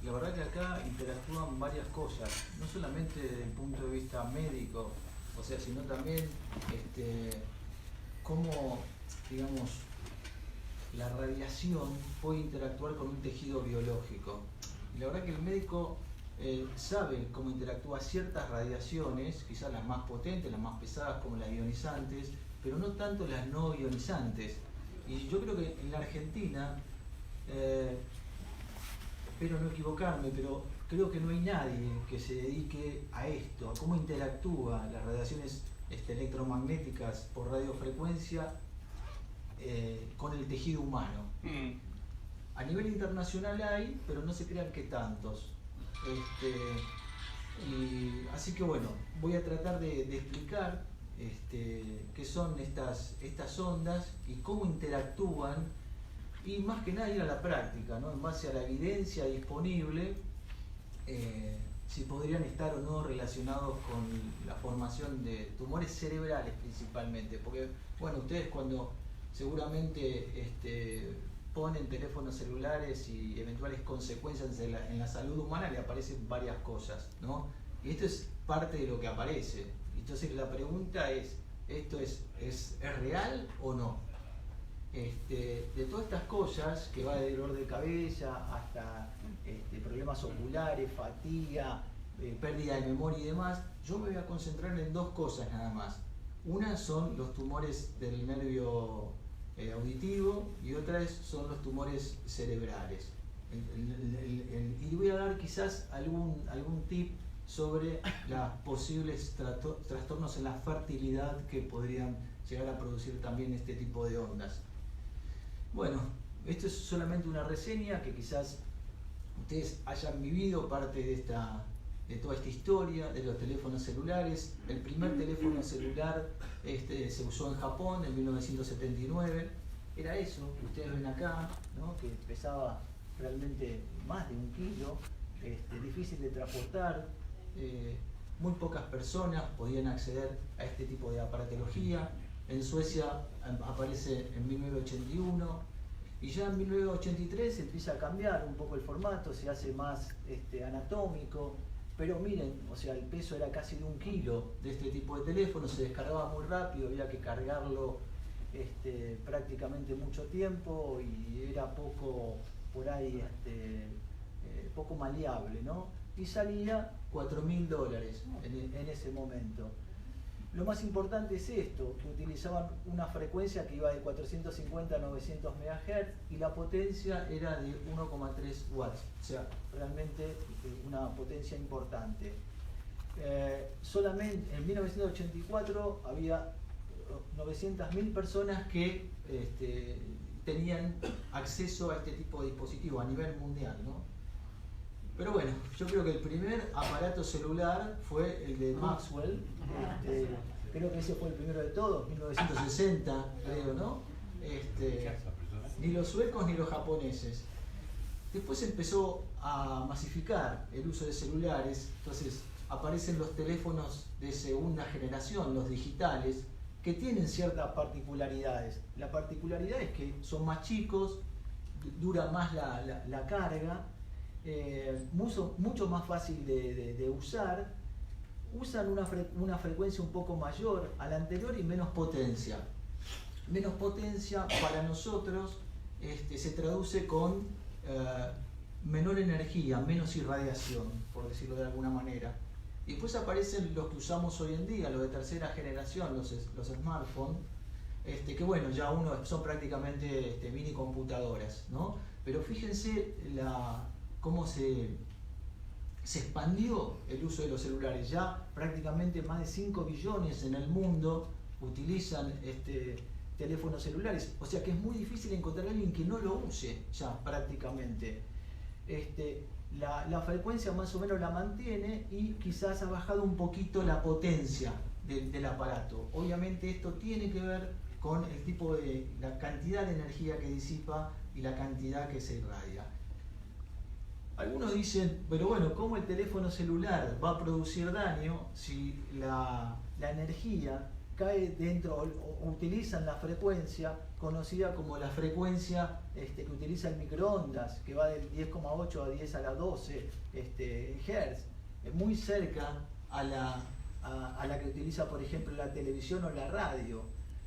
la verdad que acá interactúan varias cosas, no solamente desde el punto de vista médico, o sea, sino también cómo, digamos, la radiación puede interactuar con un tejido biológico. Y la verdad que el médico sabe cómo interactúa ciertas radiaciones, quizás las más potentes, las más pesadas como las ionizantes, pero no tanto las no ionizantes. Y yo creo que en la Argentina, espero no equivocarme, pero creo que no hay nadie que se dedique a esto, a cómo interactúa las radiaciones electromagnéticas por radiofrecuencia con el tejido humano. A nivel internacional hay, pero no se crean que tantos. Así que bueno, voy a tratar de explicar qué son estas ondas y cómo interactúan, y más que nada ir a la práctica, ¿no? En base a la evidencia disponible, si podrían estar o no relacionados con la formación de tumores cerebrales principalmente, porque bueno, ustedes cuando seguramente ponen teléfonos celulares y eventuales consecuencias en la salud humana, le aparecen varias cosas, ¿no? Y esto es parte de lo que aparece. Entonces la pregunta es, ¿esto es real o no? De todas estas cosas, que va de dolor de cabeza hasta problemas oculares, fatiga, pérdida de memoria y demás, yo me voy a concentrar en dos cosas nada más. Una son los tumores del nervio auditivo y otra son los tumores cerebrales. Y voy a dar quizás algún tip sobre los posibles trastornos en la fertilidad que podrían llegar a producir también este tipo de ondas. Bueno, esto es solamente una reseña que quizás ustedes hayan vivido parte de toda esta historia de los teléfonos celulares. El primer teléfono celular se usó en Japón en 1979. Era eso que ustedes ven acá, ¿no? Que pesaba realmente más de 1 kilo, difícil de transportar. Muy pocas personas podían acceder a este tipo de aparatología. En Suecia aparece en 1981 y ya en 1983 empieza a cambiar un poco el formato, se hace más anatómico, pero miren, o sea, el peso era casi de 1 kilo de este tipo de teléfono, se descargaba muy rápido, había que cargarlo prácticamente mucho tiempo y era poco, por ahí, poco maleable, ¿no? Y salía $4.000 en ese momento. Lo más importante es esto, que utilizaban una frecuencia que iba de 450 a 900 MHz y la potencia era de 1,3 watts, o sea, realmente una potencia importante. Solamente en 1984 había 900.000 personas que tenían acceso a este tipo de dispositivo a nivel mundial, ¿no? Pero bueno, yo creo que el primer aparato celular fue el de Maxwell, creo que ese fue el primero de todos, 1960, creo, ¿no? Ni los suecos ni los japoneses. Después empezó a masificar el uso de celulares, entonces aparecen los teléfonos de segunda generación, los digitales, que tienen ciertas particularidades. La particularidad es que son más chicos, dura más la carga, mucho más fácil de usar, usan una frecuencia un poco mayor a la anterior y menos potencia. Menos potencia para nosotros se traduce con menor energía, menos irradiación, por decirlo de alguna manera. Y después aparecen los que usamos hoy en día, los de tercera generación, los smartphones, que bueno, ya son prácticamente mini computadoras, ¿no? Pero fíjense cómo se expandió el uso de los celulares. Ya prácticamente más de 5 billones en el mundo utilizan teléfonos celulares. O sea que es muy difícil encontrar a alguien que no lo use ya prácticamente. La frecuencia más o menos la mantiene y quizás ha bajado un poquito la potencia del aparato. Obviamente esto tiene que ver con el tipo la cantidad de energía que disipa y la cantidad que se irradia. Algunos dicen, pero bueno, ¿cómo el teléfono celular va a producir daño si la energía cae dentro o utilizan la frecuencia conocida como la frecuencia que utiliza el microondas, que va del 10,8 a 10 a la 12 Hz, muy cerca a la que utiliza, por ejemplo, la televisión o la radio.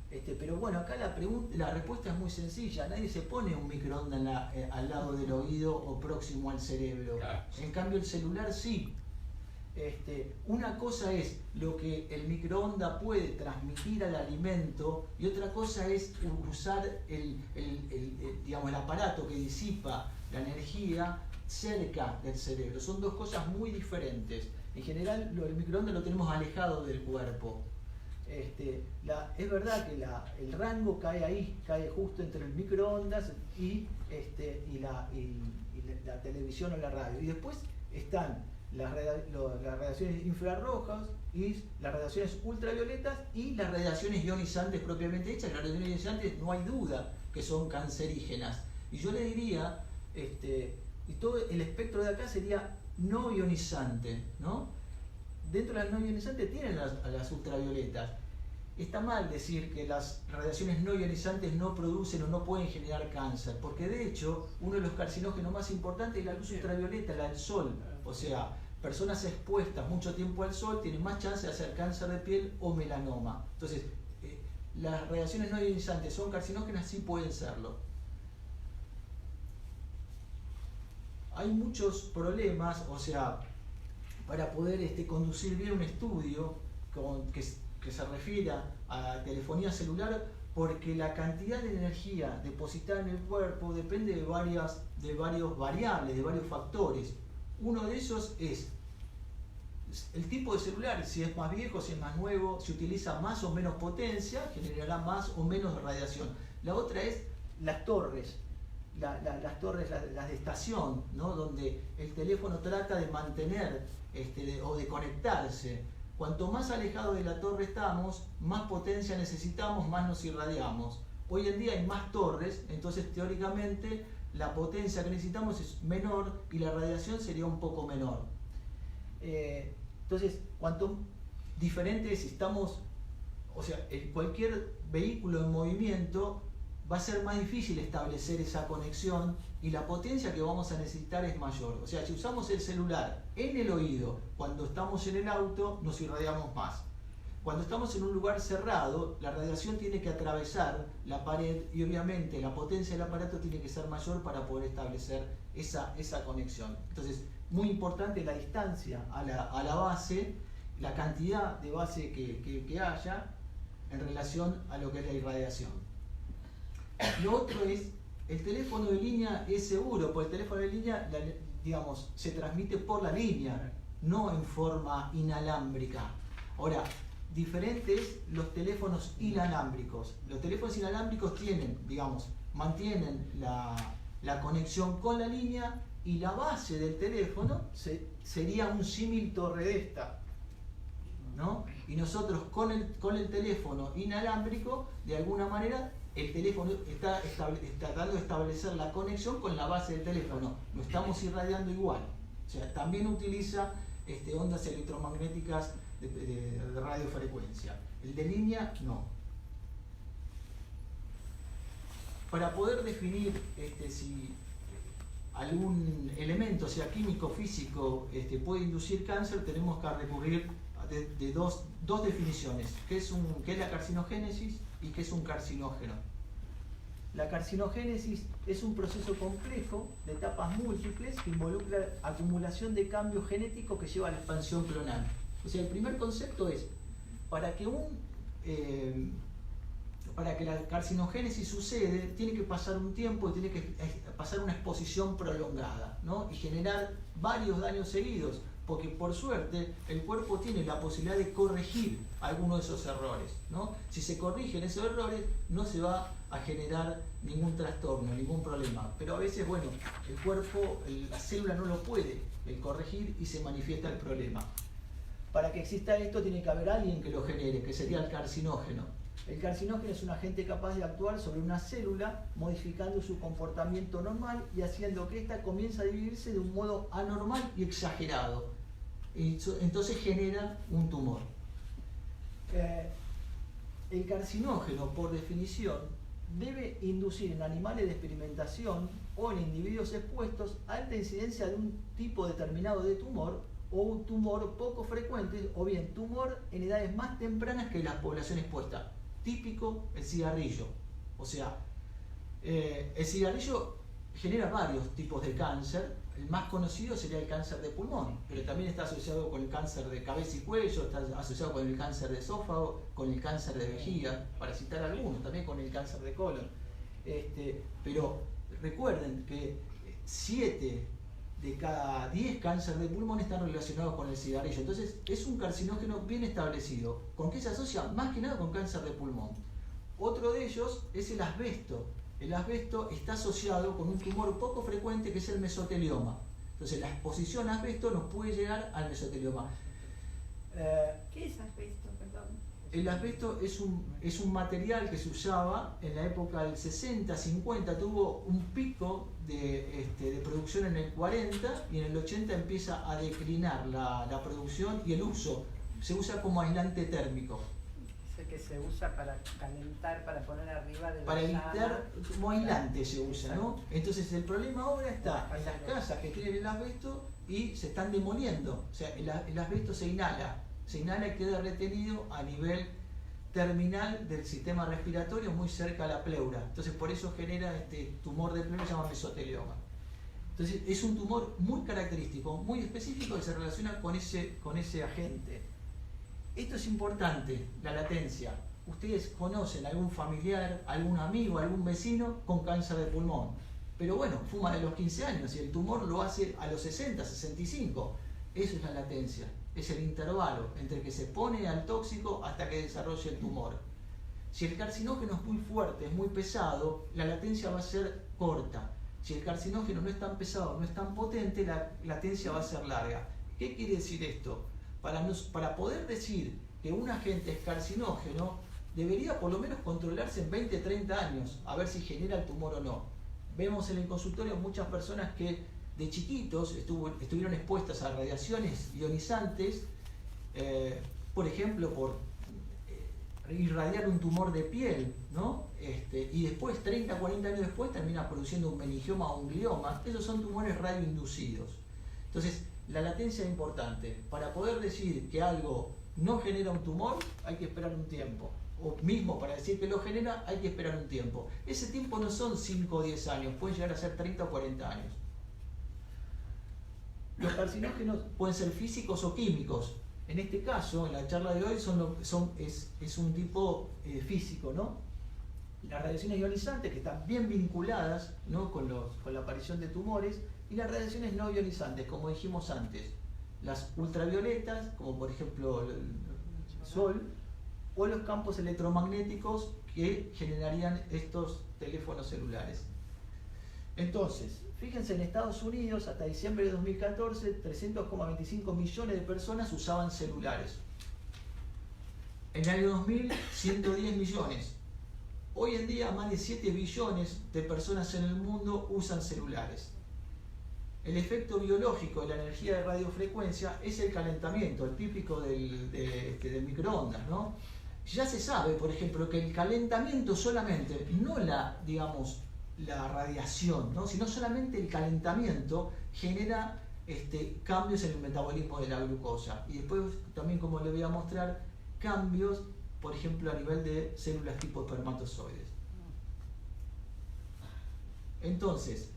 Pero bueno, acá la respuesta es muy sencilla. Nadie se pone un microondas al lado del oído o próximo al cerebro. Claro. En cambio, el celular sí. Una cosa es lo que el microondas puede transmitir al alimento y otra cosa es usar digamos, el aparato que disipa la energía cerca del cerebro. Son dos cosas muy diferentes. En general, el microondas lo tenemos alejado del cuerpo. Es verdad que el rango cae ahí, cae justo entre el microondas y la televisión o la radio. Y después están las radiaciones infrarrojas y las radiaciones ultravioletas y las radiaciones ionizantes propiamente hechas. Las radiaciones ionizantes no hay duda que son cancerígenas. Y yo le diría, y todo el espectro de acá sería no ionizante, ¿no? Dentro de las no ionizantes tienen las ultravioletas. Está mal decir que las radiaciones no ionizantes no producen o no pueden generar cáncer, porque de hecho uno de los carcinógenos más importantes es la luz ultravioleta, la del sol. O sea, personas expuestas mucho tiempo al sol tienen más chance de hacer cáncer de piel o melanoma. Entonces, las radiaciones no ionizantes son carcinógenas, sí pueden serlo. Hay muchos problemas, o sea, para poder conducir bien un estudio que se refiera a telefonía celular, porque la cantidad de energía depositada en el cuerpo depende de varias variables, de varios factores. Uno de esos es el tipo de celular, si es más viejo, si es más nuevo, si utiliza más o menos potencia, generará más o menos radiación. La otra es las torres. Las torres, las de estación, ¿no? Donde el teléfono trata de mantener o de conectarse. Cuanto más alejado de la torre estamos, más potencia necesitamos, más nos irradiamos. Hoy en día hay más torres, entonces teóricamente la potencia que necesitamos es menor y la radiación sería un poco menor. Entonces, cuanto diferente es, si estamos, o sea, cualquier vehículo en movimiento, va a ser más difícil establecer esa conexión y la potencia que vamos a necesitar es mayor. O sea, si usamos el celular en el oído cuando estamos en el auto, nos irradiamos más. Cuando estamos en un lugar cerrado, la radiación tiene que atravesar la pared y obviamente la potencia del aparato tiene que ser mayor para poder establecer esa conexión. Entonces, muy importante la distancia a la base, la cantidad de base que haya en relación a lo que es la irradiación. Lo otro es, el teléfono de línea es seguro, porque el teléfono de línea, digamos, se transmite por la línea, no en forma inalámbrica. Ahora, diferentes los teléfonos inalámbricos. Los teléfonos inalámbricos mantienen la conexión con la línea y la base del teléfono sería un símil torre de esta, ¿no? Y nosotros con el teléfono inalámbrico, de alguna manera, el teléfono está tratando de establecer la conexión con la base del teléfono. Lo estamos irradiando igual. O sea, también utiliza ondas electromagnéticas de radiofrecuencia. El de línea, no. Para poder definir si algún elemento, sea químico o físico, puede inducir cáncer, tenemos que recurrir de dos definiciones, que es la carcinogénesis y que es un carcinógeno. La carcinogénesis es un proceso complejo de etapas múltiples que involucra acumulación de cambios genéticos que lleva a la expansión clonal. O sea, el primer concepto es, para que la carcinogénesis sucede, tiene que pasar un tiempo y tiene que pasar una exposición prolongada, ¿no? Y generar varios daños seguidos, porque por suerte el cuerpo tiene la posibilidad de corregir algunos de esos errores, ¿no? Si se corrigen esos errores, no se va a generar ningún trastorno, ningún problema. Pero a veces, bueno, el cuerpo, la célula no lo puede corregir y se manifiesta el problema. Para que exista esto tiene que haber alguien que lo genere, que sería el carcinógeno. El carcinógeno es un agente capaz de actuar sobre una célula, modificando su comportamiento normal y haciendo que ésta comience a dividirse de un modo anormal y exagerado. Entonces genera un tumor. El carcinógeno, por definición, debe inducir en animales de experimentación o en individuos expuestos alta incidencia de un tipo determinado de tumor o un tumor poco frecuente o bien tumor en edades más tempranas que la población expuesta. Típico el cigarrillo. O sea, el cigarrillo genera varios tipos de cáncer. El más conocido sería el cáncer de pulmón, pero también está asociado con el cáncer de cabeza y cuello, está asociado con el cáncer de esófago, con el cáncer de vejiga, para citar algunos, también con el cáncer de colon. Pero recuerden que 7 de cada 10 cánceres de pulmón están relacionados con el cigarrillo. Entonces es un carcinógeno bien establecido. ¿Con qué se asocia? Más que nada con cáncer de pulmón. Otro de ellos es el asbesto. El asbesto está asociado con un tumor poco frecuente que es el mesotelioma. Entonces la exposición a asbesto nos puede llegar al mesotelioma. ¿Qué es asbesto? Perdón. El asbesto es un material que se usaba en la época del 60, 50, tuvo un pico de producción en el 40 y en el 80 empieza a declinar la producción y el uso. Se usa como aislante térmico. Que se usa para calentar, para poner arriba de la para evitar, llama, como aislante se usa, ¿no? Entonces el problema ahora está en las casas que tienen el asbesto y se están demoliendo. O sea, el asbesto se inhala y queda retenido a nivel terminal del sistema respiratorio, muy cerca a la pleura. Entonces por eso genera este tumor de pleura que se llama mesotelioma. Entonces es un tumor muy característico, muy específico que se relaciona con ese agente. Esto es importante, la latencia. Ustedes conocen algún familiar, algún amigo, algún vecino con cáncer de pulmón. Pero bueno, fuma de los 15 años y el tumor lo hace a los 60, 65. Eso es la latencia. Es el intervalo entre que se pone al tóxico hasta que desarrolle el tumor. Si el carcinógeno es muy fuerte, es muy pesado, la latencia va a ser corta. Si el carcinógeno no es tan pesado, no es tan potente, la latencia va a ser larga. ¿Qué quiere decir esto? Para poder decir que un agente es carcinógeno, debería por lo menos controlarse en 20, 30 años, a ver si genera el tumor o no. Vemos en el consultorio muchas personas que de chiquitos estuvieron expuestas a radiaciones ionizantes, por ejemplo, por irradiar un tumor de piel, ¿no? Y después, 30, 40 años después, termina produciendo un meningioma o un glioma. Esos son tumores radioinducidos. Entonces, la latencia es importante. Para poder decir que algo no genera un tumor, hay que esperar un tiempo. O mismo para decir que lo genera, hay que esperar un tiempo. Ese tiempo no son 5 o 10 años, pueden llegar a ser 30 o 40 años. Los carcinógenos pueden ser físicos o químicos. En este caso, en la charla de hoy, es un tipo físico, ¿no? Las radiaciones ionizantes, que están bien vinculadas, ¿no?, con la aparición de tumores, y las radiaciones no ionizantes, como dijimos antes, las ultravioletas, como por ejemplo el sol, o los campos electromagnéticos que generarían estos teléfonos celulares. Entonces, fíjense, en Estados Unidos, hasta diciembre de 2014, 300,25 millones de personas usaban celulares. En el año 2000, 110 millones. Hoy en día, más de 7 billones de personas en el mundo usan celulares. El efecto biológico de la energía de radiofrecuencia es el calentamiento, el típico del microondas, ¿no? Ya se sabe, por ejemplo, que el calentamiento solamente, no la radiación, ¿no?, sino solamente el calentamiento genera cambios en el metabolismo de la glucosa. Y después también, como le voy a mostrar, cambios, por ejemplo, a nivel de células tipo espermatozoides. Entonces,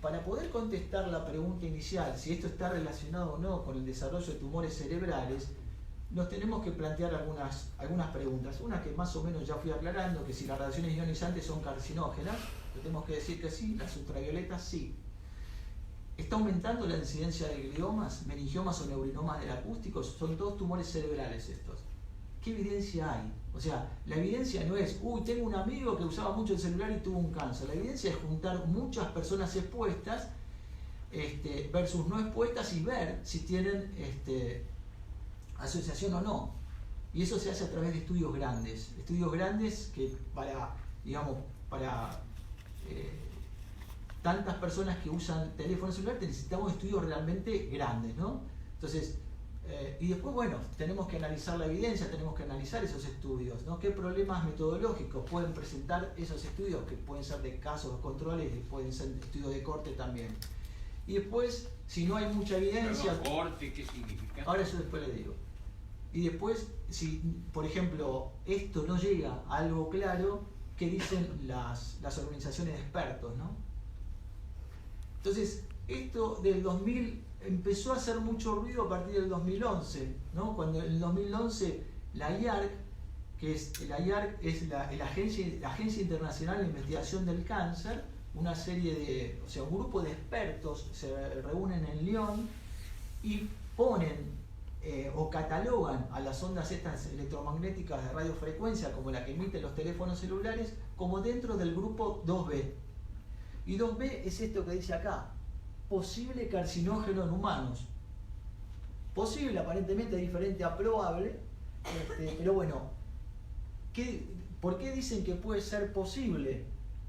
para poder contestar la pregunta inicial, si esto está relacionado o no con el desarrollo de tumores cerebrales, nos tenemos que plantear algunas preguntas. Una que más o menos ya fui aclarando, que si las radiaciones ionizantes son carcinógenas, tenemos que decir que sí, las ultravioletas sí. ¿Está aumentando la incidencia de gliomas, meningiomas o neurinomas del acústico? Son todos tumores cerebrales estos. ¿Qué evidencia hay? O sea, la evidencia no es, tengo un amigo que usaba mucho el celular y tuvo un cáncer. La evidencia es juntar muchas personas expuestas versus no expuestas y ver si tienen asociación o no. Y eso se hace a través de estudios grandes que para tantas personas que usan teléfono celular necesitamos estudios realmente grandes, ¿no? Entonces, Y después, bueno, tenemos que analizar la evidencia, tenemos que analizar esos estudios, ¿no? ¿Qué problemas metodológicos pueden presentar esos estudios, que pueden ser de casos o controles, y pueden ser estudios de corte también? Y después, si no hay mucha evidencia... Perdón, ¿corte qué significa? Ahora eso después le digo. Y después, si por ejemplo esto no llega a algo claro, ¿qué dicen las organizaciones de expertos, ¿no? Entonces, esto del 2000 empezó a hacer mucho ruido a partir del 2011, ¿no? Cuando en el 2011 la IARC, la Agencia Internacional de Investigación del Cáncer, una serie de, o sea, un grupo de expertos se reúnen en Lyon y ponen o catalogan a las ondas estas electromagnéticas de radiofrecuencia, como la que emiten los teléfonos celulares, como dentro del grupo 2B. Y 2B es esto que dice acá: posible carcinógeno en humanos. Posible, aparentemente diferente a probable, pero bueno, ¿por qué dicen que puede ser posible?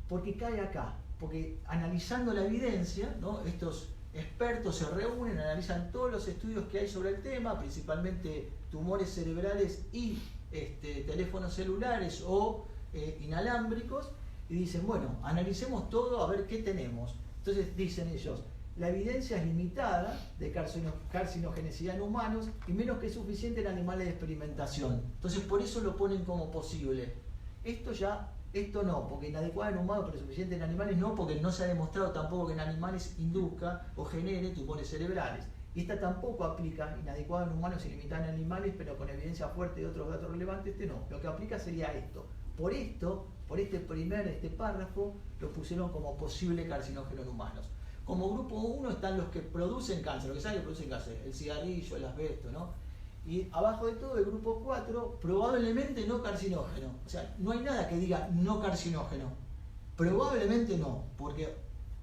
Porque cae acá, porque analizando la evidencia, ¿no? Estos expertos se reúnen, analizan todos los estudios que hay sobre el tema, principalmente tumores cerebrales y teléfonos celulares o inalámbricos, y dicen, bueno, analicemos todo a ver qué tenemos. Entonces dicen ellos, la evidencia es limitada de carcinogenicidad en humanos y menos que suficiente en animales de experimentación. Entonces por eso lo ponen como posible. Esto no, porque inadecuada en humanos, pero suficiente en animales no, porque no se ha demostrado tampoco que en animales induzca o genere tumores cerebrales. Y esta tampoco aplica, inadecuada en humanos y limitada en animales, pero con evidencia fuerte y otros datos relevantes, no. Lo que aplica sería esto. Por este párrafo, lo pusieron como posible carcinógeno en humanos. Como grupo 1 están los que producen cáncer, lo que saben que producen cáncer, el cigarrillo, el asbesto, ¿no? Y abajo de todo, el grupo 4, probablemente no carcinógeno. O sea, no hay nada que diga no carcinógeno. Probablemente no, porque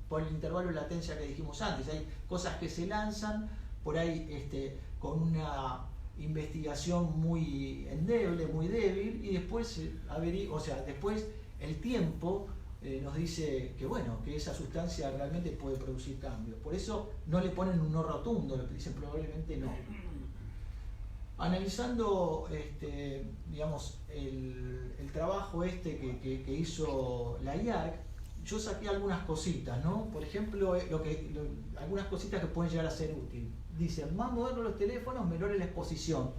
por el intervalo de latencia que dijimos antes, hay cosas que se lanzan por ahí con una investigación muy endeble, muy débil, y después después el tiempo nos dice que bueno, que esa sustancia realmente puede producir cambios. Por eso no le ponen un no rotundo, le dicen probablemente no. Analizando digamos, el trabajo que hizo la IARC, yo saqué algunas cositas, ¿no? Por ejemplo, algunas cositas que pueden llegar a ser útiles. Dicen, más modernos los teléfonos, menor la exposición.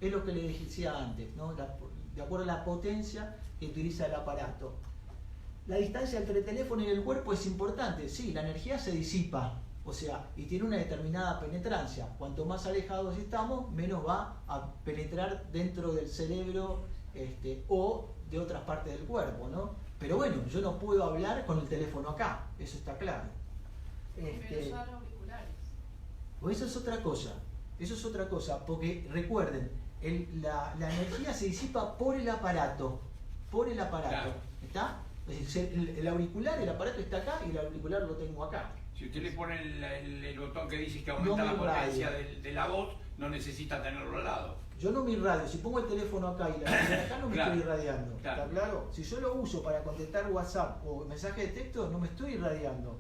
Es lo que le decía antes, ¿no? De acuerdo a la potencia que utiliza el aparato. La distancia entre el teléfono y el cuerpo es importante. Sí, la energía se disipa, o sea, y tiene una determinada penetrancia. Cuanto más alejados estamos, menos va a penetrar dentro del cerebro o de otras partes del cuerpo, ¿no? Pero bueno, yo no puedo hablar con el teléfono acá, eso está claro. Pero usar auriculares. O eso es otra cosa, porque recuerden, la energía se disipa por el aparato, Claro. ¿está? Es decir, el auricular, el aparato está acá y el auricular lo tengo acá. Si usted le pone el botón que dice que aumenta la potencia de la voz, no necesita tenerlo al lado. Yo no me irradio, si pongo el teléfono acá y la cámara acá no me Claro, estoy irradiando, claro. ¿está claro? Si yo lo uso para contestar WhatsApp o mensaje de texto, no me estoy irradiando.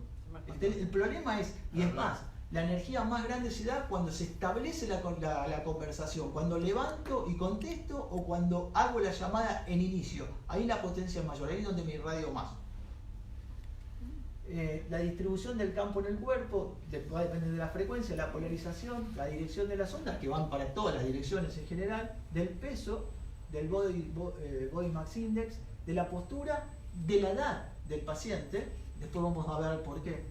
El problema es, y es más, la energía más grande se da cuando se establece la conversación, cuando levanto y contesto o cuando hago la llamada en inicio. Ahí la potencia es mayor, ahí es donde me irradio más. La distribución del campo en el cuerpo va a depender de la frecuencia, la polarización, la dirección de las ondas, que van para todas las direcciones en general, del peso, del body mass index, de la postura, de la edad del paciente. Después vamos a ver por qué.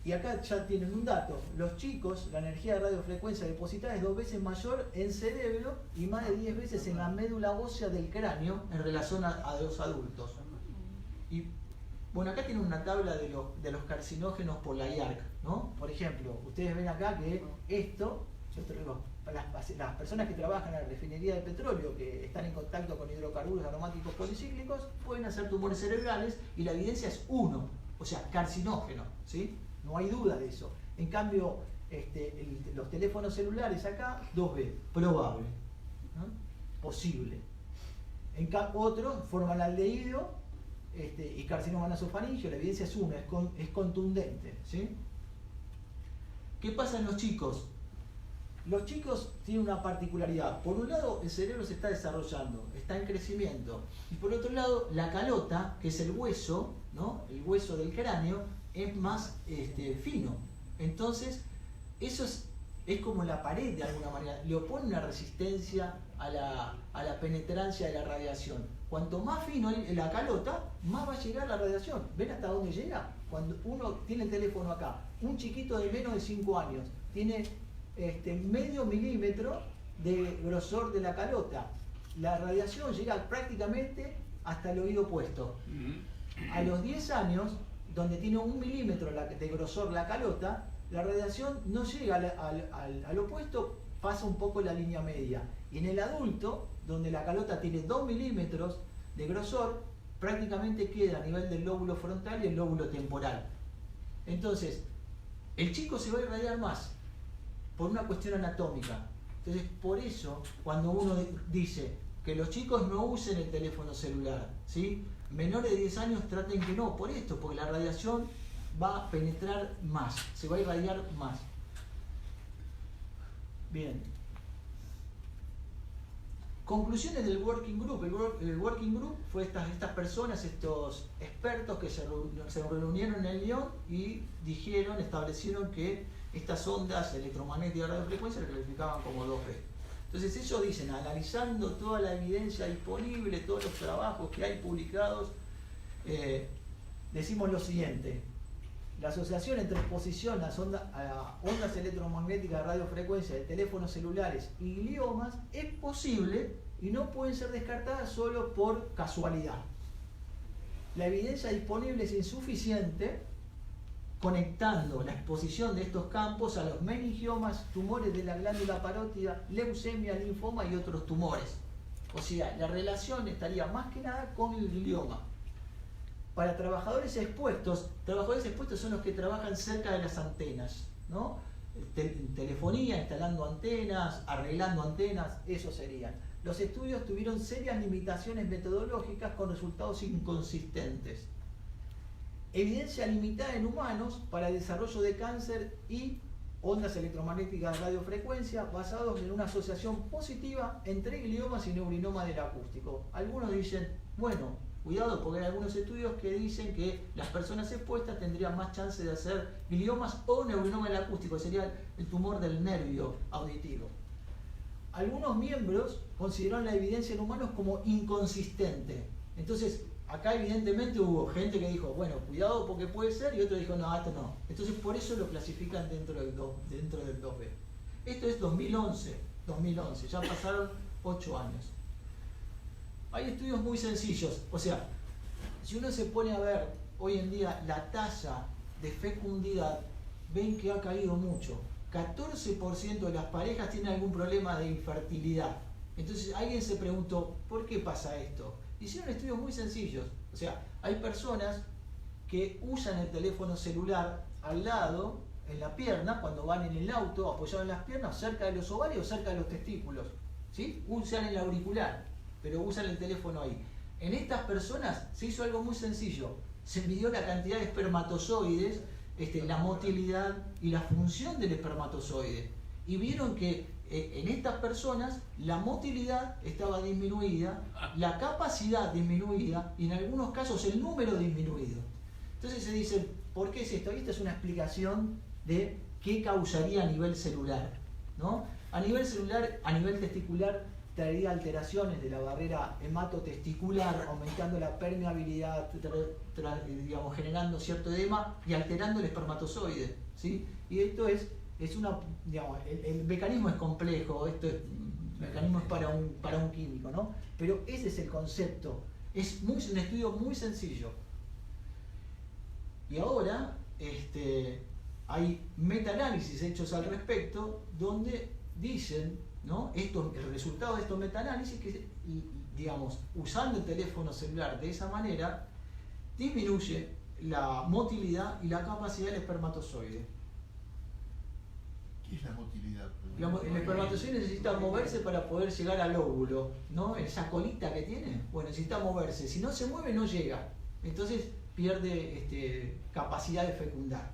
Y acá ya tienen un dato. Los chicos, la energía de radiofrecuencia depositada es 2 veces mayor en cerebro y más de 10 veces en la médula ósea del cráneo en relación a los adultos. Y bueno, acá tienen una tabla de los carcinógenos por la IARC, ¿no? Por ejemplo, ustedes ven acá que esto, las personas que trabajan en la refinería de petróleo, que están en contacto con hidrocarburos aromáticos policíclicos, pueden hacer tumores cerebrales y la evidencia es 1, o sea, carcinógeno, ¿sí? No hay duda de eso. En cambio, los teléfonos celulares acá, 2B, probable, ¿no? Posible. Otros forman aldehído y carcinoma nasofaríngeo, la evidencia es 1, es contundente, ¿sí? ¿Qué pasa en los chicos? los chicos tienen una particularidad. Por un lado, el cerebro se está desarrollando, está en crecimiento. Y por otro lado, la calota, que es el hueso, ¿no? El hueso del cráneo, es más fino. Entonces, eso es como la pared de alguna manera. Le opone una resistencia a la penetrancia de la radiación. Cuanto más fino es la calota, más va a llegar la radiación. ¿Ven hasta dónde llega? Cuando uno tiene el teléfono acá, un chiquito de menos de 5 años tiene medio milímetro de grosor de la calota. La radiación llega prácticamente hasta el oído opuesto. A los 10 años, donde tiene 1 milímetro de grosor la calota, la radiación no llega al opuesto, pasa un poco la línea media. Y en el adulto, donde la calota tiene 2 milímetros de grosor, prácticamente queda a nivel del lóbulo frontal y el lóbulo temporal. Entonces, el chico se va a irradiar más por una cuestión anatómica. Entonces, por eso, cuando uno dice que los chicos no usen el teléfono celular, ¿sí? Menores de 10 años traten que no, por esto, porque la radiación va a penetrar más, se va a irradiar más. Bien. Conclusiones del Working Group. El Working Group fue estas personas, estos expertos que se reunieron en Lyon y establecieron que estas ondas electromagnéticas de radiofrecuencia se clasificaban como 2B. Entonces ellos dicen, analizando toda la evidencia disponible, todos los trabajos que hay publicados, decimos lo siguiente: la asociación entre exposición a ondas electromagnéticas de radiofrecuencia de teléfonos celulares y gliomas es posible y no pueden ser descartadas solo por casualidad. La evidencia disponible es insuficiente, conectando la exposición de estos campos a los meningiomas, tumores de la glándula parótida, leucemia, linfoma y otros tumores. O sea, la relación estaría más que nada con el glioma. Para trabajadores expuestos son los que trabajan cerca de las antenas, ¿no? Telefonía, instalando antenas, arreglando antenas, eso serían. Los estudios tuvieron serias limitaciones metodológicas con resultados inconsistentes. Evidencia limitada en humanos para el desarrollo de cáncer y ondas electromagnéticas de radiofrecuencia basados en una asociación positiva entre gliomas y neurinoma del acústico. Algunos dicen, bueno, cuidado, porque hay algunos estudios que dicen que las personas expuestas tendrían más chance de hacer gliomas o neurinoma del acústico, que sería el tumor del nervio auditivo. Algunos miembros consideraron la evidencia en humanos como inconsistente. Entonces, acá evidentemente hubo gente que dijo, bueno, cuidado porque puede ser, y otro dijo, no, esto no. Entonces, por eso lo clasifican dentro del 2B. Esto es 2011, ya pasaron 8 años. Hay estudios muy sencillos, o sea, si uno se pone a ver hoy en día la tasa de fecundidad, ven que ha caído mucho. 14% de las parejas tienen algún problema de infertilidad. Entonces alguien se preguntó, ¿por qué pasa esto? Hicieron estudios muy sencillos, o sea, hay personas que usan el teléfono celular al lado, en la pierna, cuando van en el auto, apoyados en las piernas, cerca de los ovarios, cerca de los testículos, ¿sí? Usan el auricular, pero usan el teléfono ahí. En estas personas se hizo algo muy sencillo, se midió la cantidad de espermatozoides, la motilidad y la función del espermatozoide, y vieron que en estas personas la motilidad estaba disminuida, la capacidad disminuida y en algunos casos el número disminuido. Entonces se dice, ¿por qué es esto? Y esta es una explicación de qué causaría a nivel celular, ¿no? A nivel celular, a nivel testicular, traería alteraciones de la barrera hematotesticular, aumentando la permeabilidad, generando cierto edema y alterando el espermatozoide, ¿sí? Y esto es una, el mecanismo es complejo, mecanismo es para un químico, ¿no? Pero ese es el concepto, es un estudio muy sencillo. Y ahora hay metaanálisis hechos al respecto donde dicen, ¿no? El resultado de estos metaanálisis que, usando el teléfono celular de esa manera, disminuye la motilidad y la capacidad del espermatozoide. ¿Qué es la motilidad? El espermatozoide necesita moverse para poder llegar al óvulo, ¿no? Esa colita que tiene, bueno, necesita moverse. Si no se mueve, no llega. Entonces pierde capacidad de fecundar.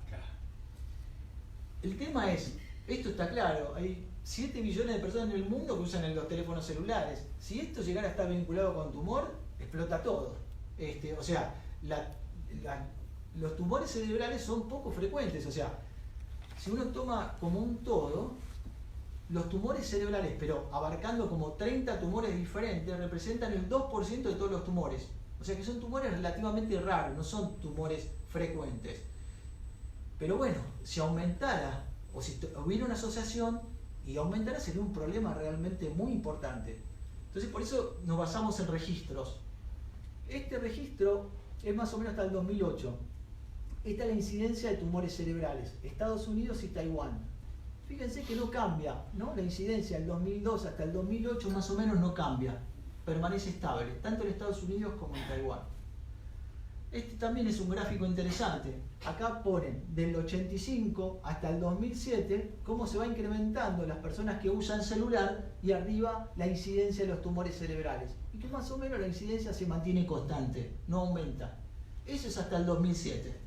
El tema es, esto está claro, hay 7 billones de personas en el mundo que usan los teléfonos celulares. Si esto llegara a estar vinculado con tumor, explota todo. O sea, los tumores cerebrales son poco frecuentes. O sea, si uno toma como un todo, los tumores cerebrales, pero abarcando como 30 tumores diferentes, representan el 2% de todos los tumores. O sea que son tumores relativamente raros, no son tumores frecuentes. Pero bueno, si aumentara, o si hubiera una asociación y aumentara, sería un problema realmente muy importante. Entonces por eso nos basamos en registros. Este registro es más o menos hasta el 2008. Esta es la incidencia de tumores cerebrales, Estados Unidos y Taiwán. Fíjense que no cambia, ¿no? La incidencia del 2002 hasta el 2008 más o menos no cambia, permanece estable, tanto en Estados Unidos como en Taiwán. Este también es un gráfico interesante. Acá ponen del 85 hasta el 2007 cómo se va incrementando las personas que usan celular y arriba la incidencia de los tumores cerebrales. Y que más o menos la incidencia se mantiene constante, no aumenta. Eso es hasta el 2007.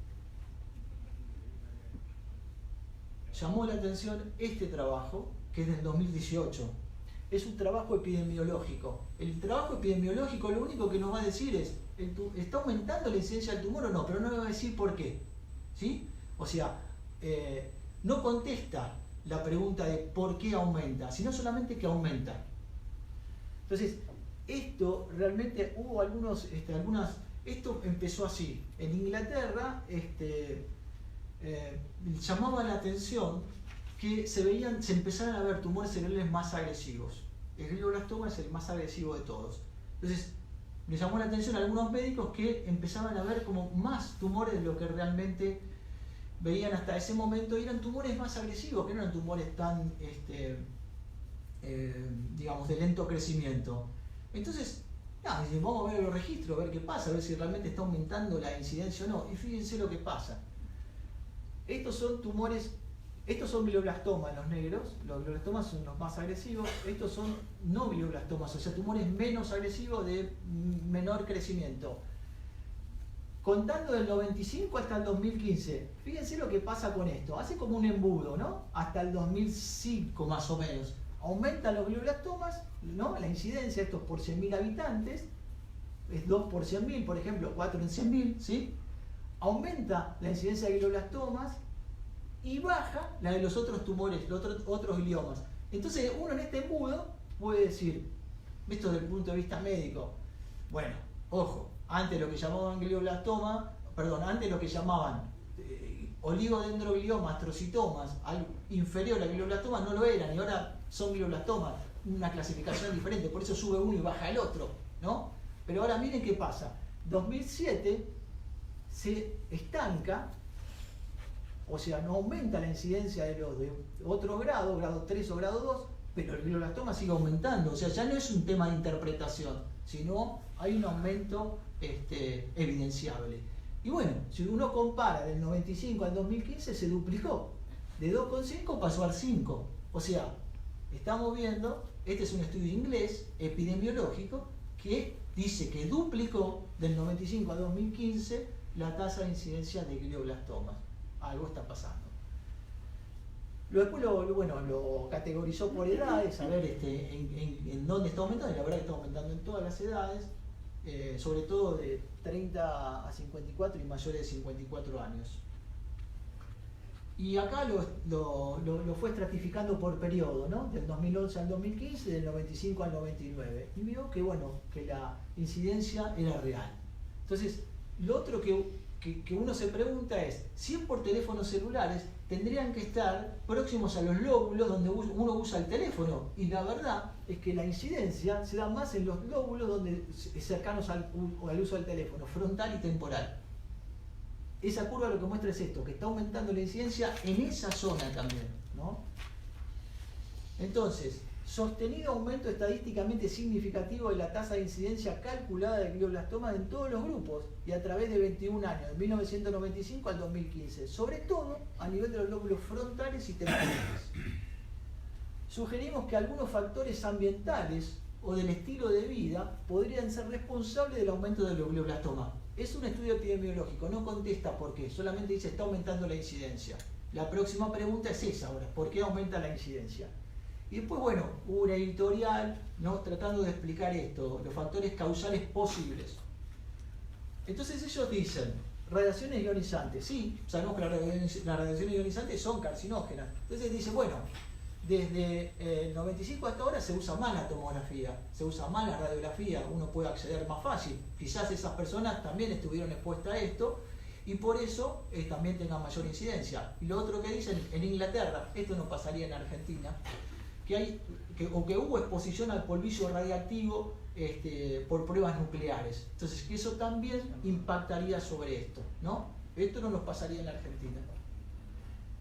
Llamó la atención este trabajo, que es del 2018. Es un trabajo epidemiológico. El trabajo epidemiológico lo único que nos va a decir es, ¿está aumentando la incidencia del tumor o no? Pero no me va a decir por qué. ¿Sí? O sea, no contesta la pregunta de por qué aumenta, sino solamente que aumenta. Entonces, esto realmente hubo esto empezó así. En Inglaterra, llamaba la atención que se empezaran a ver tumores cerebrales más agresivos. El glioblastoma es el más agresivo de todos. Entonces, le llamó la atención a algunos médicos que empezaban a ver como más tumores de lo que realmente veían hasta ese momento, y eran tumores más agresivos, que no eran tumores tan, digamos, de lento crecimiento. Entonces, vamos a ver los registros, a ver qué pasa, a ver si realmente está aumentando la incidencia o no. Y fíjense lo que pasa. Estos son tumores, estos son glioblastomas, los negros, los glioblastomas son los más agresivos, estos son no glioblastomas, o sea, tumores menos agresivos de menor crecimiento. Contando del 95 hasta el 2015, fíjense lo que pasa con esto, hace como un embudo, ¿no? Hasta el 2005 más o menos. Aumentan los glioblastomas, ¿no? La incidencia, estos por 100.000 habitantes, es 2 por 100.000, por ejemplo, 4 en 100.000, ¿sí? Aumenta la incidencia de glioblastomas y baja la de los otros tumores, los otros gliomas. Entonces uno en este embudo puede decir, visto desde el punto de vista médico, bueno, ojo, antes lo que llamaban antes lo que llamaban oligodendrogliomas, astrocitomas, algo inferior al glioblastoma, no lo eran, y ahora son glioblastomas, una clasificación diferente, por eso sube uno y baja el otro, ¿no? Pero ahora miren qué pasa, 2007 se estanca, o sea, no aumenta la incidencia de los de otros grados, grado 3 o grado 2, pero el glioblastoma sigue aumentando, o sea, ya no es un tema de interpretación, sino hay un aumento evidenciable. Y bueno, si uno compara del 95 al 2015, se duplicó, de 2,5 pasó al 5, o sea, estamos viendo, este es un estudio inglés, epidemiológico, que dice que duplicó del 95 a 2015 la tasa de incidencia de glioblastomas. Algo está pasando. Después lo categorizó por edades, a ver en dónde está aumentando, y la verdad que está aumentando en todas las edades, sobre todo de 30 a 54 y mayores de 54 años. Y acá lo fue estratificando por periodo, ¿no? Del 2011 al 2015, del 95 al 99. Y vio que, que la incidencia era real. Entonces, lo otro que uno se pregunta es, si es por teléfonos celulares, tendrían que estar próximos a los lóbulos donde uno usa el teléfono. Y la verdad es que la incidencia se da más en los lóbulos donde cercanos al uso del teléfono, frontal y temporal. Esa curva lo que muestra es esto, que está aumentando la incidencia en esa zona también, ¿no? Entonces, sostenido aumento estadísticamente significativo de la tasa de incidencia calculada de glioblastoma en todos los grupos y a través de 21 años, de 1995 al 2015, sobre todo a nivel de los lóbulos frontales y temporales. Sugerimos que algunos factores ambientales o del estilo de vida podrían ser responsables del aumento de los glioblastomas. Es un estudio epidemiológico, no contesta por qué, solamente dice está aumentando la incidencia. La próxima pregunta es esa ahora, ¿por qué aumenta la incidencia? Y después, bueno, hubo una editorial, ¿no?, tratando de explicar esto, los factores causales posibles. Entonces ellos dicen, radiaciones ionizantes, sí, sabemos que las radiaciones ionizantes son carcinógenas. Entonces dice, bueno, desde el 95 hasta ahora se usa más la tomografía, se usa más la radiografía, uno puede acceder más fácil. Quizás esas personas también estuvieron expuestas a esto y por eso también tengan mayor incidencia. Y lo otro que dicen, en Inglaterra, esto no pasaría en Argentina, que hubo exposición al polvillo radiactivo por pruebas nucleares. Entonces, que eso también impactaría sobre esto, ¿no? Esto no nos pasaría en la Argentina.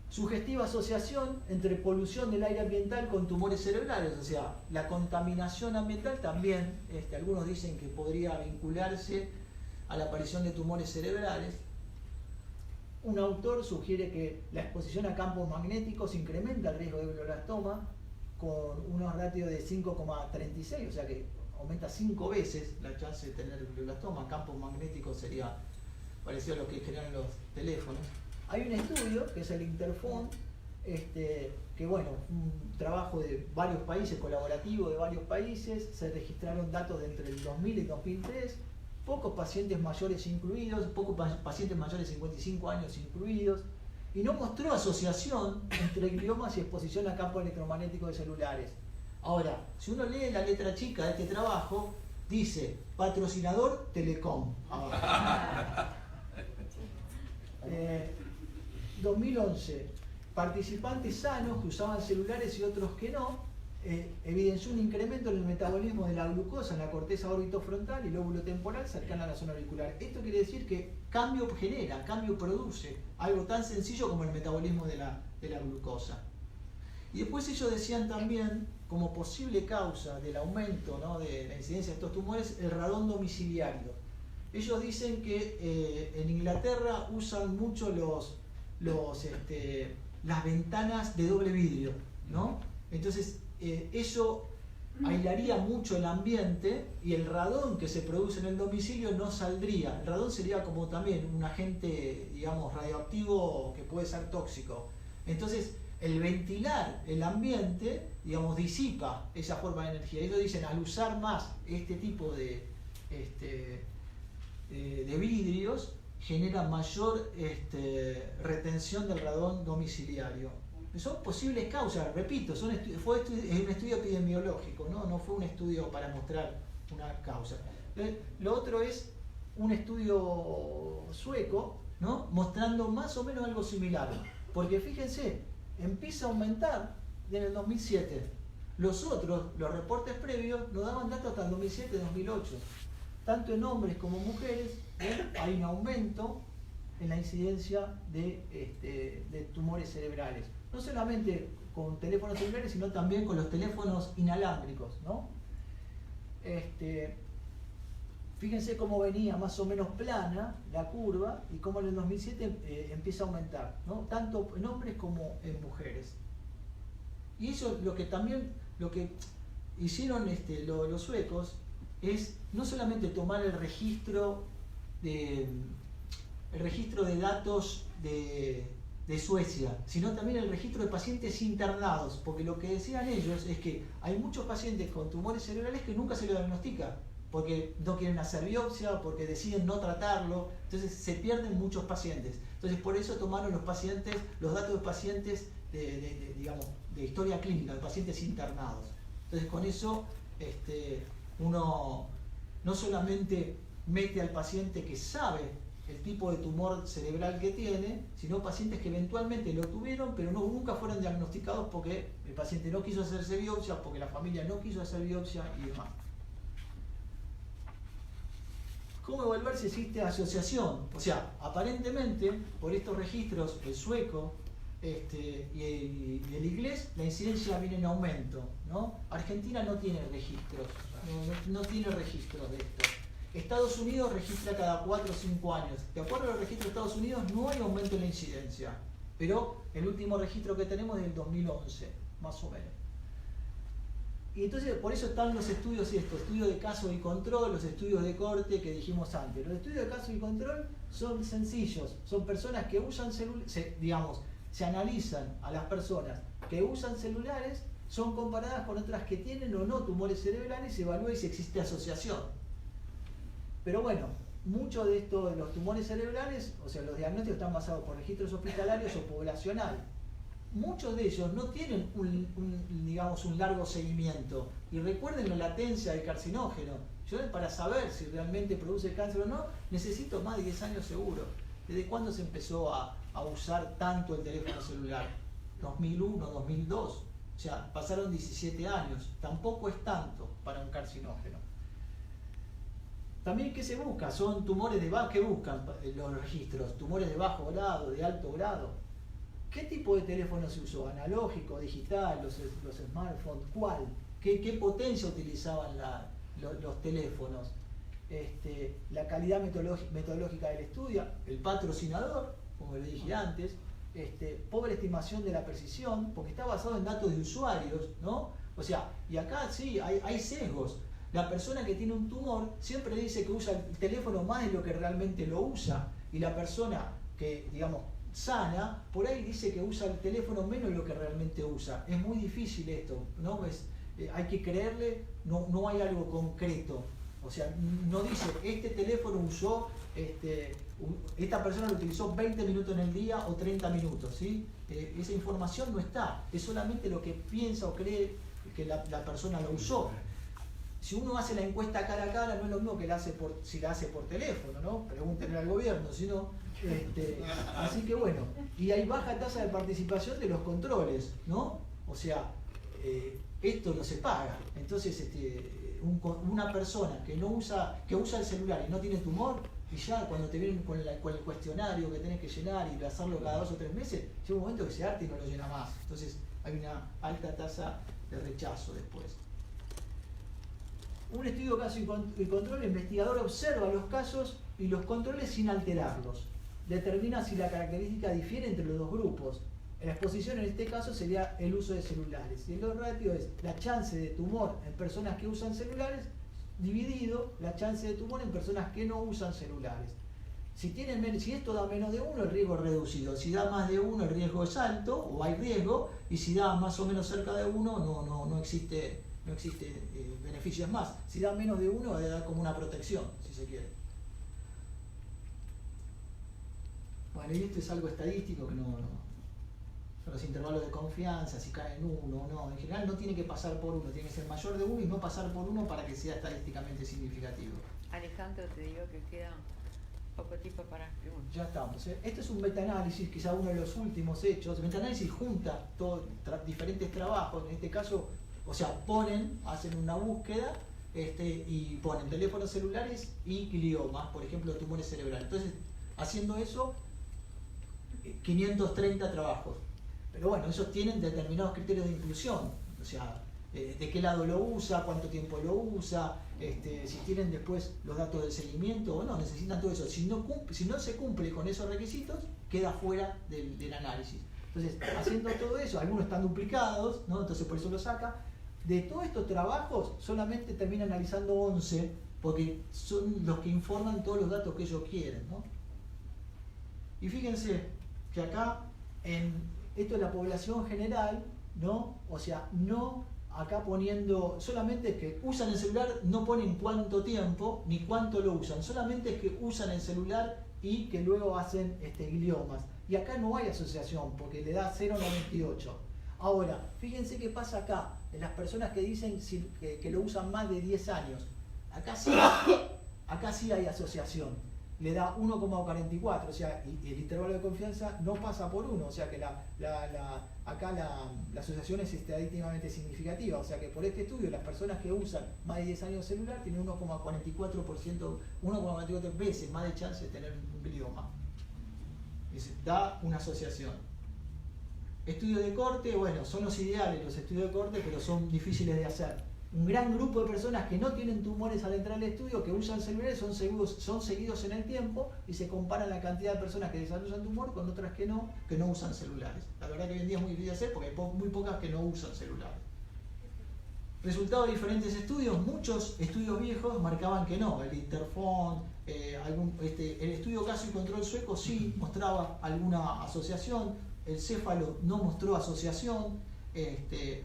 Sugestiva asociación entre polución del aire ambiental con tumores cerebrales, o sea, la contaminación ambiental también, algunos dicen que podría vincularse a la aparición de tumores cerebrales. Un autor sugiere que la exposición a campos magnéticos incrementa el riesgo de glioblastoma con unos ratios de 5,36, o sea que aumenta 5 veces la chance de tener glioblastoma. Campos magnéticos sería parecido a lo que generan los teléfonos. Hay un estudio que es el Interphone, que bueno, un trabajo de varios países, colaborativo de varios países, se registraron datos de entre el 2000 y 2003, pocos pacientes mayores incluidos, pocos pacientes mayores de 55 años incluidos, y no mostró asociación entre gliomas y exposición a campos electromagnéticos de celulares. Ahora, si uno lee la letra chica de este trabajo, dice patrocinador Telecom. 2011, participantes sanos que usaban celulares y otros que no, evidenció un incremento en el metabolismo de la glucosa en la corteza orbitofrontal y lóbulo temporal cercana a la zona auricular. Esto quiere decir que cambio genera, cambio produce, algo tan sencillo como el metabolismo de la glucosa. Y después ellos decían también, como posible causa del aumento, ¿no?, de la incidencia de estos tumores, el radón domiciliario. Ellos dicen que en Inglaterra usan mucho las ventanas de doble vidrio, ¿no? Entonces eso aislaría mucho el ambiente y el radón que se produce en el domicilio no saldría. El radón sería como también un agente, digamos, radioactivo que puede ser tóxico. Entonces el ventilar el ambiente, digamos, disipa esa forma de energía. Ellos dicen, al usar más este tipo de vidrios, genera mayor retención del radón domiciliario. Son posibles causas, repito, es un estudio epidemiológico, no fue un estudio para mostrar una causa. Lo otro es un estudio sueco, ¿no?, mostrando más o menos algo similar, porque fíjense, empieza a aumentar desde el 2007. Los reportes previos nos daban datos hasta el 2007-2008. Tanto en hombres como mujeres hay un aumento en la incidencia de tumores cerebrales. No solamente con teléfonos celulares, sino también con los teléfonos inalámbricos, ¿no? Fíjense cómo venía más o menos plana la curva y cómo en el 2007 empieza a aumentar, ¿no?, tanto en hombres como en mujeres. Y eso lo que hicieron los suecos es no solamente tomar el registro de datos de Suecia, sino también el registro de pacientes internados, porque lo que decían ellos es que hay muchos pacientes con tumores cerebrales que nunca se lo diagnostican, porque no quieren hacer biopsia, porque deciden no tratarlo, entonces se pierden muchos pacientes. Entonces por eso tomaron los datos de pacientes de historia clínica, de pacientes internados. Entonces con eso uno no solamente mete al paciente que sabe el tipo de tumor cerebral que tiene, sino pacientes que eventualmente lo tuvieron, pero nunca fueron diagnosticados porque el paciente no quiso hacerse biopsia, porque la familia no quiso hacer biopsia y demás. ¿Cómo evaluar si existe asociación? O sea, aparentemente, por estos registros, el sueco y el inglés, la incidencia viene en aumento, ¿no? Argentina no tiene registros, no tiene registros de esto. Estados Unidos registra cada 4 o 5 años. De acuerdo a los registros de Estados Unidos, no hay aumento en la incidencia, pero el último registro que tenemos es del 2011, más o menos. Y entonces por eso están los estudios estudios de caso y control, los estudios de corte que dijimos antes. Los estudios de caso y control son sencillos, son personas que usan celulares, se analizan a las personas que usan celulares son comparadas con otras que tienen o no tumores cerebrales y se evalúa si existe asociación. Pero bueno, muchos de estos, de los tumores cerebrales, o sea, los diagnósticos están basados por registros hospitalarios o poblacional. Muchos de ellos no tienen digamos, un largo seguimiento. Y recuerden la latencia del carcinógeno. Yo para saber si realmente produce cáncer o no, necesito más de 10 años seguro. ¿Desde cuándo se empezó a usar tanto el teléfono celular? 2001, 2002. O sea, pasaron 17 años. Tampoco es tanto para un carcinógeno. También, ¿qué se busca? Son tumores de bajo. ¿Qué buscan los registros? Tumores de bajo grado, de alto grado. ¿Qué tipo de teléfono se usó? ¿Analógico, digital, los smartphones? ¿Cuál? ¿Qué potencia utilizaban los teléfonos? La calidad metodológica del estudio, el patrocinador, como le dije antes, pobre estimación de la precisión, porque está basado en datos de usuarios, ¿no? O sea, y acá sí, hay sesgos. La persona que tiene un tumor siempre dice que usa el teléfono más de lo que realmente lo usa, y la persona que, digamos, sana, por ahí dice que usa el teléfono menos de lo que realmente usa. Es muy difícil esto, ¿no? Hay que creerle, no hay algo concreto. O sea, no dice, este teléfono usó, esta persona lo utilizó 20 minutos en el día o 30 minutos, ¿sí? Esa información no está, es solamente lo que piensa o cree que la persona lo usó. Si uno hace la encuesta cara a cara, no es lo mismo que si la hace por teléfono, ¿no? Pregúntenle al gobierno, si no. Así que bueno, y hay baja tasa de participación de los controles, ¿no? O sea, esto no se paga. Entonces, una persona que usa el celular y no tiene tumor, y ya cuando te vienen con el cuestionario que tenés que llenar y hacerlo cada 2 o 3 meses, llega un momento que se harta y no lo llena más. Entonces hay una alta tasa de rechazo después. Un estudio caso y control, el investigador observa los casos y los controles sin alterarlos. Determina si la característica difiere entre los dos grupos. La exposición en este caso sería el uso de celulares. Y el relativo es la chance de tumor en personas que usan celulares dividido la chance de tumor en personas que no usan celulares. Si esto da menos de 1, el riesgo es reducido. Si da más de 1, el riesgo es alto o hay riesgo. Y si da más o menos cerca de 1, no existe beneficios más. Si da menos de 1, da como una protección, si se quiere. Bueno, y esto es algo estadístico que son los intervalos de confianza, si cae en 1 o no. En general no tiene que pasar por 1, tiene que ser mayor de 1 y no pasar por 1 para que sea estadísticamente significativo. Alejandro, te digo que queda poco tiempo para preguntas. Ya estamos. Esto es un metaanálisis, quizá uno de los últimos hechos. El metaanálisis junta diferentes trabajos, en este caso, o sea, hacen una búsqueda y ponen teléfonos celulares y gliomas, por ejemplo, tumores cerebrales. Entonces, haciendo eso, 530 trabajos. Pero bueno, esos tienen determinados criterios de inclusión, o sea, de qué lado lo usa, cuánto tiempo lo usa, si tienen después los datos de seguimiento o no, necesitan todo eso. Si no se cumple con esos requisitos, queda fuera del análisis. Entonces, haciendo todo eso, algunos están duplicados, ¿no? Entonces por eso lo saca. De todos estos trabajos, solamente termina analizando 11, porque son los que informan todos los datos que ellos quieren, ¿no? Y fíjense que acá, esto es la población general, ¿no? O sea, no acá poniendo, solamente es que usan el celular, no ponen cuánto tiempo ni cuánto lo usan, solamente es que usan el celular y que luego hacen gliomas. Y acá no hay asociación porque le da 0,98. Ahora, fíjense qué pasa acá, en las personas que dicen que lo usan más de 10 años. Acá sí hay asociación. Le da 1,44, o sea, y el intervalo de confianza no pasa por 1, o sea que acá la asociación es estadísticamente significativa, o sea que por este estudio las personas que usan más de 10 años celular tienen 1,44 veces más de chance de tener un glioma. Da una asociación. Estudios de corte, bueno, son los ideales los estudios de corte, pero son difíciles de hacer. Un gran grupo de personas que no tienen tumores al entrar al estudio, que usan celulares, son seguidos en el tiempo y se comparan la cantidad de personas que desarrollan tumor con otras que no usan celulares. La verdad que hoy en día es muy difícil de hacer porque hay muy pocas que no usan celulares. Resultado de diferentes estudios, muchos estudios viejos marcaban que no. El Interphone, el estudio caso y control sueco sí mostraba alguna asociación, el céfalo no mostró asociación,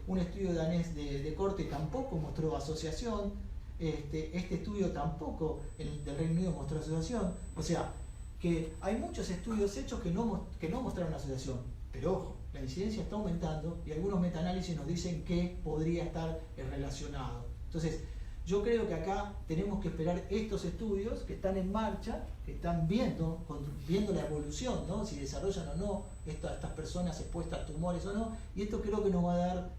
Un estudio danés de corte tampoco mostró asociación. Este estudio tampoco del Reino Unido mostró asociación. O sea, que hay muchos estudios hechos que no mostraron asociación. Pero ojo, la incidencia está aumentando y algunos metaanálisis nos dicen que podría estar relacionado. Entonces, yo creo que acá tenemos que esperar estos estudios que están en marcha, que están viendo la evolución, ¿no? Si desarrollan o no estas personas expuestas a tumores o no, y esto creo que nos va a dar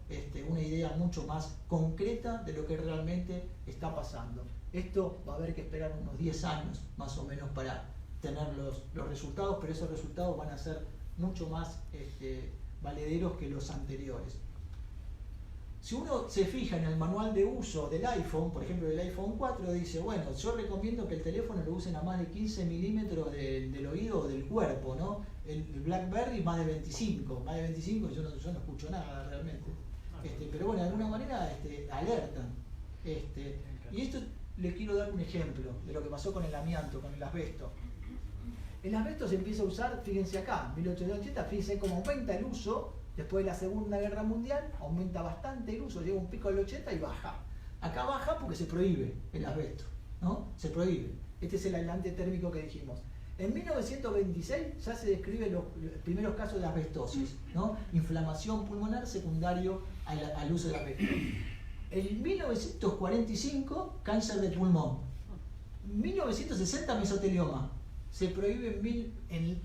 una idea mucho más concreta de lo que realmente está pasando. Esto va a haber que esperar unos 10 años más o menos para tener los resultados, pero esos resultados van a ser mucho más valederos que los anteriores. Si uno se fija en el manual de uso del iPhone, por ejemplo del iPhone 4, dice, bueno, yo recomiendo que el teléfono lo usen a más de 15 milímetros del oído o del cuerpo, ¿no? El BlackBerry más de 25, yo no escucho nada realmente. Pero bueno, de alguna manera alertan. Y esto le quiero dar un ejemplo de lo que pasó con el amianto, con el asbesto. El asbesto se empieza a usar, fíjense acá, 1880, fíjense cómo aumenta el uso. Después de la Segunda Guerra Mundial, aumenta bastante el uso, llega un pico del 80 y baja. Acá baja porque se prohíbe el asbesto, ¿no? Se prohíbe. Este es el aislante térmico que dijimos. En 1926 ya se describen los primeros casos de asbestosis, ¿no? Inflamación pulmonar secundario al uso del asbesto. En 1945, cáncer de pulmón. 1960, mesotelioma. Se prohíbe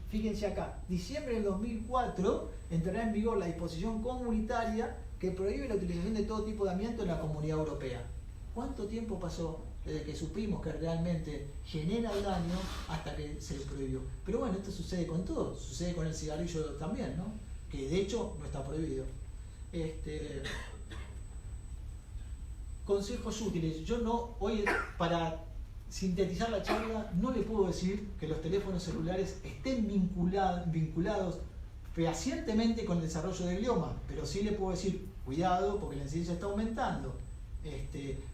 fíjense acá, diciembre del 2004 entrará en vigor la disposición comunitaria que prohíbe la utilización de todo tipo de amianto en la Comunidad Europea. ¿Cuánto tiempo pasó desde que supimos que realmente genera el daño hasta que se prohibió? Pero bueno, esto sucede con todo, sucede con el cigarrillo también, ¿no? Que de hecho no está prohibido. Consejos útiles. Yo no, hoy para sintetizar la charla, no le puedo decir que los teléfonos celulares estén vinculados fehacientemente con el desarrollo del glioma, pero sí le puedo decir, cuidado, porque la incidencia está aumentando.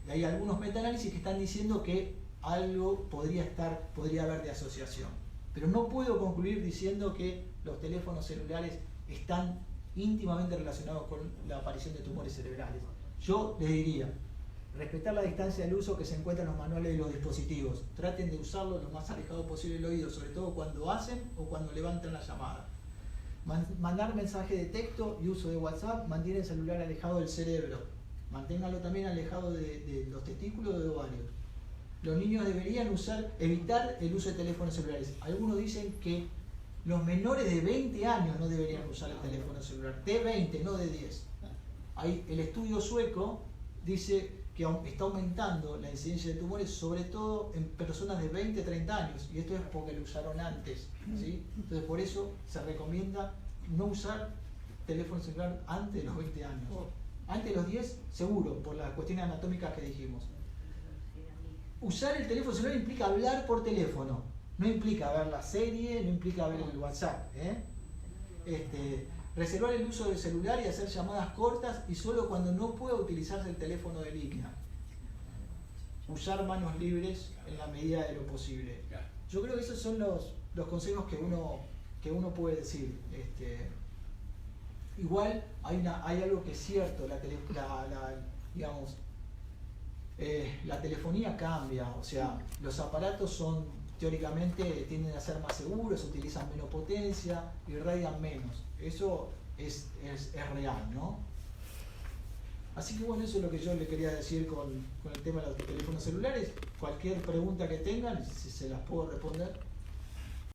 Hay algunos metaanálisis que están diciendo que algo podría haber de asociación. Pero no puedo concluir diciendo que los teléfonos celulares están íntimamente relacionados con la aparición de tumores cerebrales. Yo les diría, respetar la distancia del uso que se encuentra en los manuales de los dispositivos. Traten de usarlo lo más alejado posible del oído, sobre todo cuando hacen o cuando levantan la llamada. Mandar mensaje de texto y uso de WhatsApp mantiene el celular alejado del cerebro. Manténganlo también alejado de los testículos o de ovarios. Los niños deberían evitar el uso de teléfonos celulares. Algunos dicen que los menores de 20 años no deberían usar el teléfono celular. De 20, no de 10. El estudio sueco dice que está aumentando la incidencia de tumores, sobre todo en personas de 20 a 30 años, y esto es porque lo usaron antes, ¿sí? Entonces por eso se recomienda no usar teléfono celular antes de los 20 años. Antes de los 10, seguro, por las cuestiones anatómicas que dijimos. Usar el teléfono celular implica hablar por teléfono, no implica ver la serie, no implica ver el WhatsApp, reservar el uso del celular y hacer llamadas cortas y solo cuando no pueda utilizarse el teléfono de línea. Usar manos libres en la medida de lo posible. Yo creo que esos son los consejos que uno puede decir. Igual hay algo que es cierto, la telefonía cambia, o sea, los aparatos teóricamente tienden a ser más seguros, utilizan menos potencia, irradian menos. Eso es real, ¿no? Así que bueno, eso es lo que yo le quería decir con el tema de los teléfonos celulares. Cualquier pregunta que tengan, si se las puedo responder.